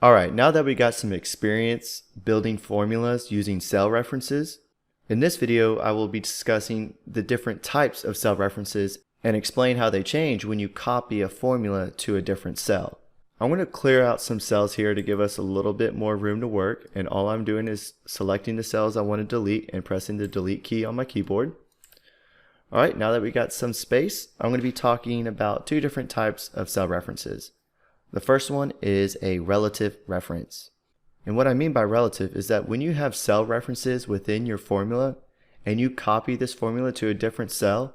Alright, now that we got some experience building formulas using cell references, in this video I will be discussing the different types of cell references and explain how they change when you copy a formula to a different cell. I'm going to clear out some cells here to give us a little bit more room to work, and all I'm doing is selecting the cells I want to delete and pressing the delete key on my keyboard. Alright, now that we got some space, I'm going to be talking about two different types of cell references. The first one is a relative reference. And what I mean by relative is that when you have cell references within your formula and you copy this formula to a different cell,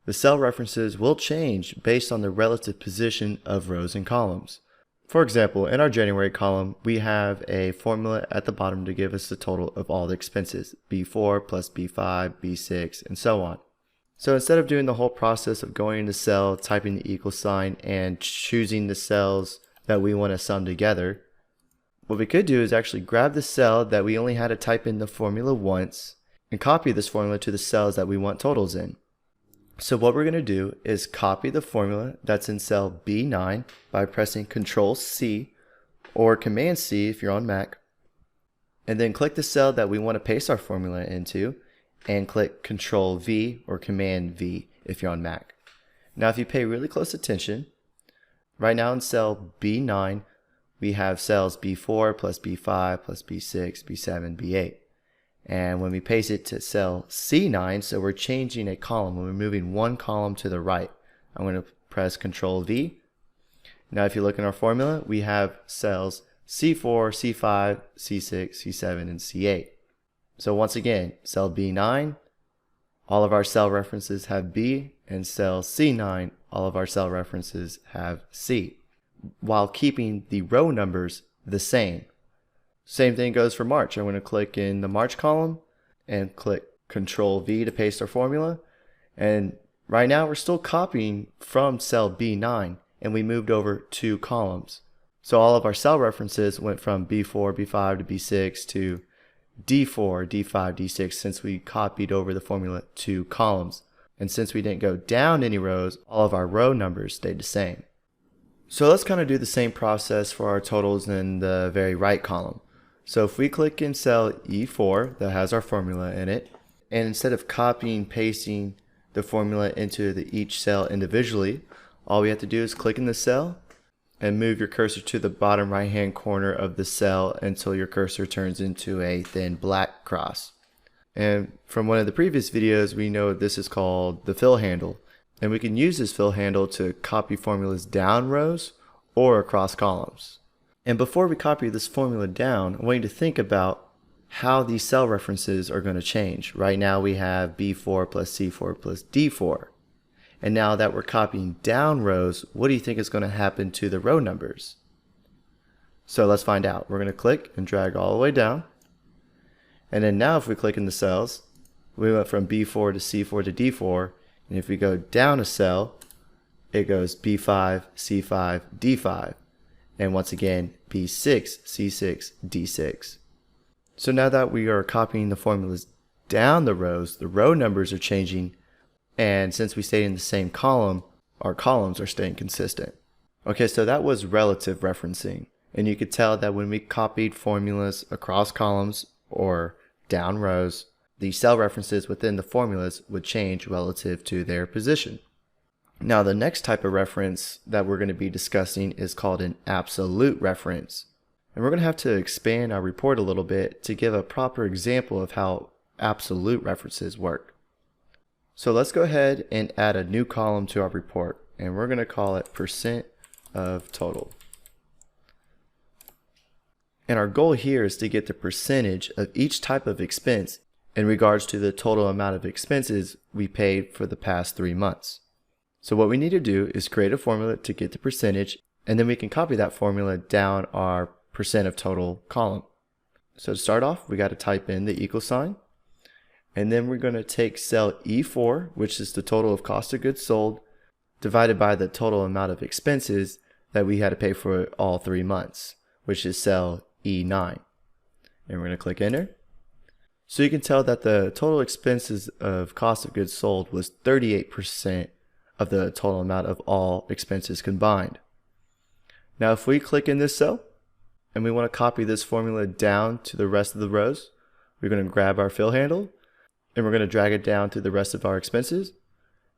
the cell references will change based on the relative position of rows and columns. For example, in our January column, we have a formula at the bottom to give us the total of all the expenses, B4 plus B5, B6, and so on. So instead of doing the whole process of going into cell, typing the equal sign, and choosing the cells that we want to sum together, what we could do is actually grab the cell that we only had to type in the formula once and copy this formula to the cells that we want totals in. So what we're going to do is copy the formula that's in cell B9 by pressing Ctrl C or Command C if you're on Mac, and then click the cell that we want to paste our formula into and click Ctrl V or Command V if you're on Mac. Now if you pay really close attention, right now in cell B9 we have cells B4 plus B5 plus B6, B7, B8. And when we paste it to cell C9, so we're changing a column, we're moving one column to the right. I'm going to press Ctrl V. Now if you look in our formula, we have cells C4, C5, C6, C7, and C8. So once again, cell B9, all of our cell references have B, and cell C9, all of our cell references have C, while keeping the row numbers the same. Same thing goes for March. I'm going to click in the March column and click Ctrl V to paste our formula. And right now we're still copying from cell B9, and we moved over 2 columns. So all of our cell references went from B4, B5 to B6 to D4, D5, D6 since we copied over the formula 2 columns. And since we didn't go down any rows, all of our row numbers stayed the same. So let's kind of do the same process for our totals in the very right column. So if we click in cell E4 that has our formula in it, and instead of copying pasting the formula into each cell individually, all we have to do is click in the cell and move your cursor to the bottom right hand corner of the cell until your cursor turns into a thin black cross. And from one of the previous videos, we know this is called the fill handle, and we can use this fill handle to copy formulas down rows or across columns. And before we copy this formula down, I want you to think about how these cell references are going to change. Right now we have B4 plus C4 plus D4. And now that we're copying down rows, what do you think is going to happen to the row numbers? So let's find out. We're going to click and drag all the way down. And then now if we click in the cells, we went from B4 to C4 to D4. And if we go down a cell, it goes B5, C5, D5. And once again, B6, C6, D6. So now that we are copying the formulas down the rows, the row numbers are changing. And since we stayed in the same column, our columns are staying consistent. Okay, so that was relative referencing. And you could tell that when we copied formulas across columns or down rows, the cell references within the formulas would change relative to their position. Now the next type of reference that we're going to be discussing is called an absolute reference. And we're going to have to expand our report a little bit to give a proper example of how absolute references work. So let's go ahead and add a new column to our report, and we're going to call it % of total. And our goal here is to get the percentage of each type of expense in regards to the total amount of expenses we paid for the past 3 months. So what we need to do is create a formula to get the percentage, and then we can copy that formula down our % of total column. So to start off, we got to type in the equal sign, and then we're going to take cell E4, which is the total of cost of goods sold, divided by the total amount of expenses that we had to pay for all 3 months, which is cell E9. And we're going to click enter. So you can tell that the total expenses of cost of goods sold was 38% of the total amount of all expenses combined. Now if we click in this cell and we want to copy this formula down to the rest of the rows. We're going to grab our fill handle, and we're going to drag it down to the rest of our expenses.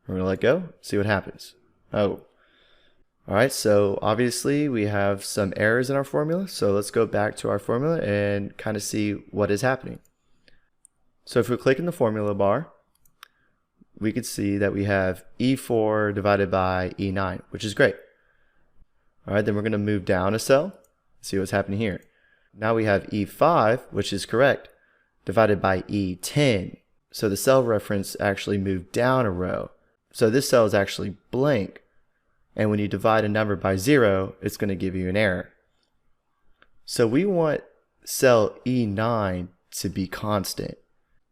We're going to let go, see what happens. Oh, all right, so obviously we have some errors in our formula, so let's go back to our formula and kind of see what is happening. So if we click in the formula bar, we can see that we have E4 divided by E9, which is great. All right, then we're going to move down a cell, see what's happening here. Now we have E5, which is correct, divided by E10. So the cell reference actually moved down a row. So this cell is actually blank. And when you divide a number by 0, it's going to give you an error. So we want cell E9 to be constant.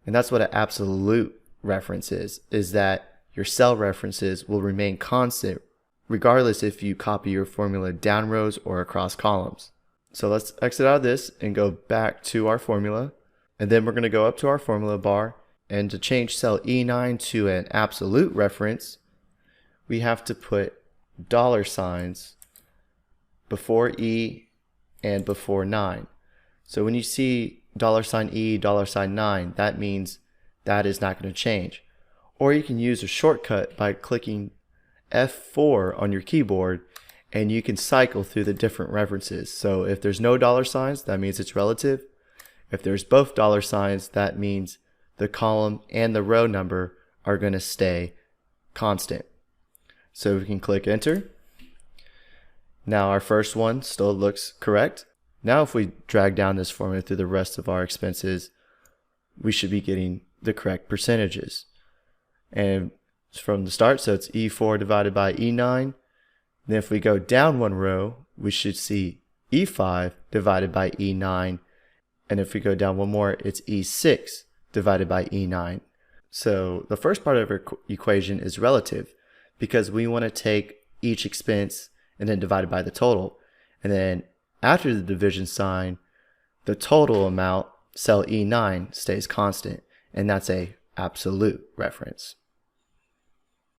And that's what an absolute reference is that your cell references will remain constant regardless if you copy your formula down rows or across columns. So let's exit out of this and go back to our formula. And then we're going to go up to our formula bar, and to change cell E9 to an absolute reference, we have to put $signs before E and before 9. So when you see $E, $9, that means that is not going to change. Or you can use a shortcut by clicking F4 on your keyboard, and you can cycle through the different references. So if there's no $signs, that means it's relative. If there's both $signs, that means the column and the row number are going to stay constant. So we can click enter. Now our first one still looks correct. Now if we drag down this formula through the rest of our expenses, we should be getting the correct percentages. And from the start, so it's E4 divided by E9. Then if we go down one row, we should see E5 divided by E9. And if we go down one more, it's E6 divided by E9. So the first part of our equation is relative because we want to take each expense and then divide it by the total. And then after the division sign, the total amount, cell E9, stays constant. And that's a absolute reference.